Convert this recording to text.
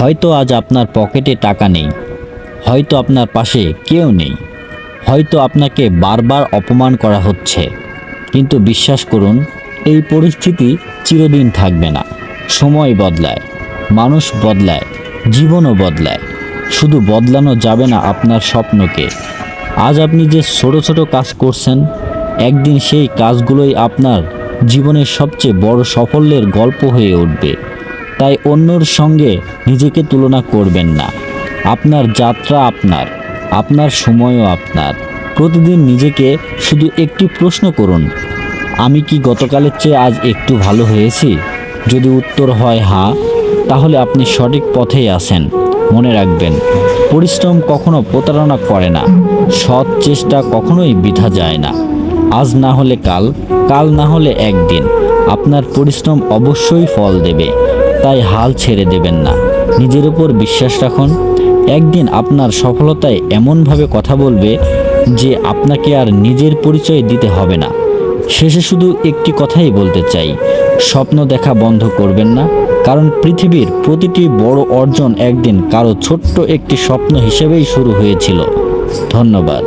হয়তো আজ আপনার পকেটে টাকা নেই, হয়তো আপনার পাশে কেউ নেই, হয়তো আপনাকে বারবার অপমান করা হচ্ছে, কিন্তু বিশ্বাস করুন এই পরিস্থিতি চিরদিন থাকবে না। সময় বদলায়, মানুষ বদলায়, জীবনও বদলায়, শুধু বদলানো যাবে না আপনার স্বপ্নকে। আজ আপনি যে ছোট ছোট কাজ করছেন, একদিন সেই কাজগুলোই আপনার জীবনের সবচেয়ে বড় সাফল্যের গল্প হয়ে উঠবে। তাই অন্যর সঙ্গে নিজেকে তুলনা করবেন না। আপনার যাত্রা আপনার, আপনার সময়ও আপনার। প্রতিদিন নিজেকে শুধু একটি প্রশ্ন করুন, আমি কি গতকালের চেয়ে আজ একটু ভালো হয়েছি? যদি উত্তর হয় হ্যাঁ, তাহলে আপনি সঠিক পথেই আছেন। মনে রাখবেন, পরিশ্রম কখনো প্রতারণা করে না, সৎ চেষ্টা কখনোই বৃথা যায় না। আজ না হলে কাল, কাল না হলে একদিন আপনার পরিশ্রম অবশ্যই ফল দেবে। তাই হাল ছেড়ে দেবেন না, নিজের উপর বিশ্বাস রাখুন। একদিন আপনার সফলতায় এমনভাবে কথা বলবে যে আপনাকে আর নিজের পরিচয় দিতে হবে না। শেষে শুধু একটি কথাই বলতে চাই, স্বপ্ন দেখা বন্ধ করবেন না, কারণ পৃথিবীর প্রতিটি বড় অর্জন একদিন কারো ছোট্ট একটি স্বপ্ন হিসেবেই শুরু হয়েছিল। ধন্যবাদ।